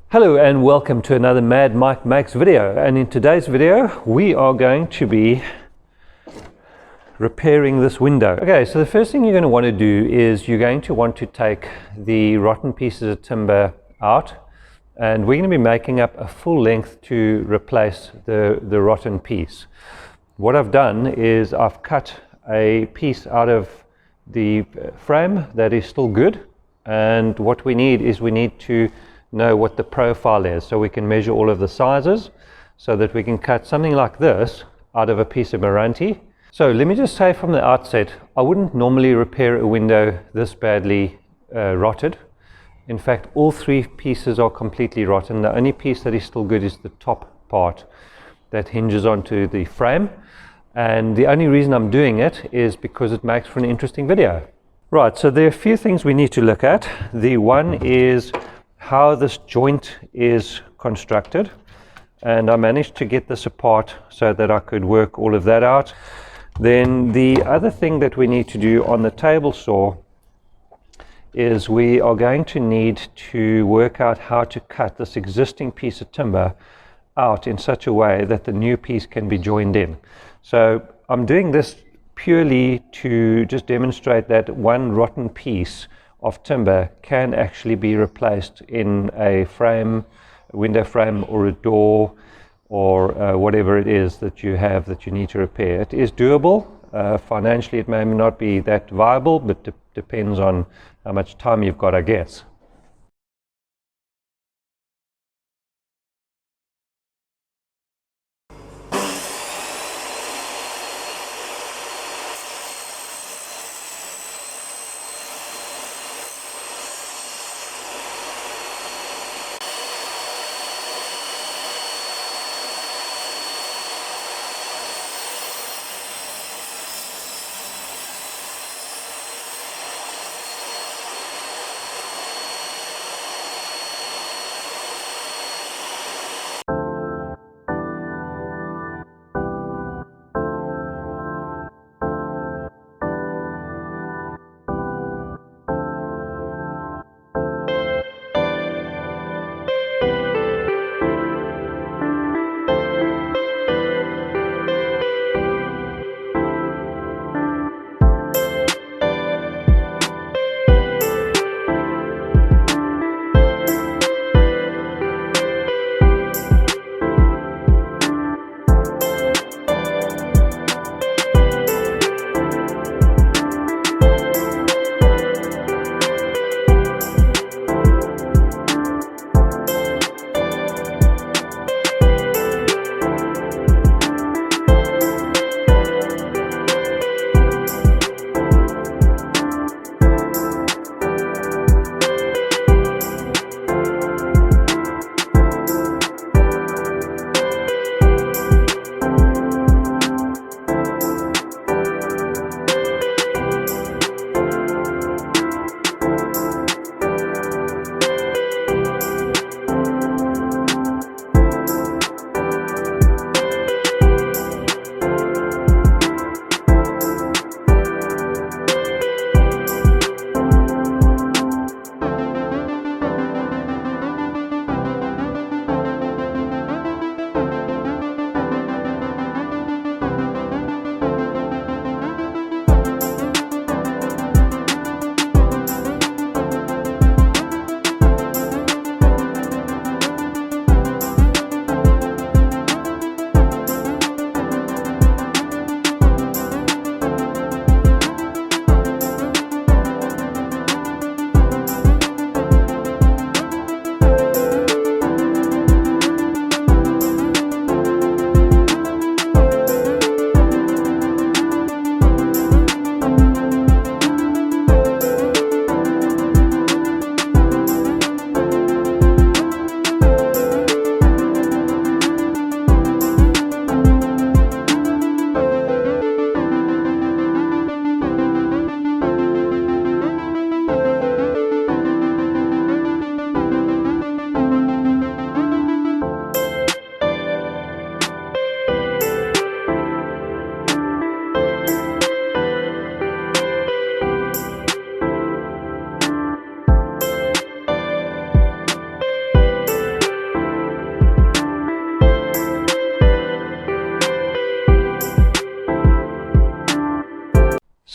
Hello and welcome to another Mad Mike Makes video, and in today's video we are going to be repairing this window. Okay, so the first thing you're going to want to do is you're going to want to take the rotten pieces of timber out, and we're going to be making up a full length to replace the rotten piece. What I've done is I've cut a piece out of the frame that is still good, and what we need is we need to know what the profile is, so we can measure all of the sizes so that we can cut something like this out of a piece of Meranti. So let me just say from the outset, I wouldn't normally repair a window this badly rotted. In fact, all three pieces are completely rotten. The only piece that is still good is the top part that hinges onto the frame, and the only reason I'm doing it is because it makes for an interesting video. Right, so there are a few things we need to look at. The one is how this joint is constructed, and I managed to get this apart so that I could work all of that out. Then the other thing that we need to do on the table saw is we are going to need to work out how to cut this existing piece of timber out in such a way that the new piece can be joined in. So I'm doing this purely to just demonstrate that one rotten piece of timber can actually be replaced in a frame, a window frame, or a door, or whatever it is that you have that you need to repair. It is doable. Financially it may not be that viable, but depends on how much time you've got, I guess.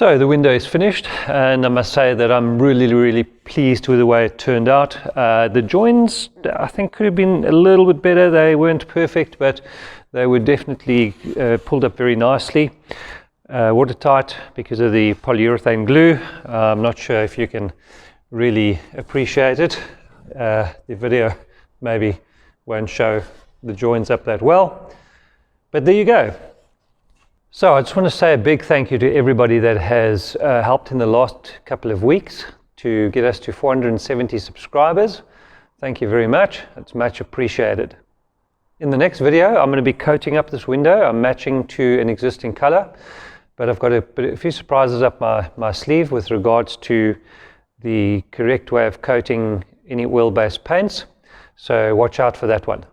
So the window is finished, and I must say that I'm really pleased with the way it turned out. The joins, I think, could have been a little bit better. They weren't perfect, but they were definitely pulled up very nicely. Watertight because of the polyurethane glue. I'm not sure if you can really appreciate it. The video maybe won't show the joins up that well, but there you go. So I just want to say a big thank you to everybody that has helped in the last couple of weeks to get us to 470 subscribers. Thank you very much. It's much appreciated. In the next video, I'm going to be coating up this window. I'm matching to an existing color, but I've got a few surprises up my sleeve with regards to the correct way of coating any oil-based paints. So watch out for that one.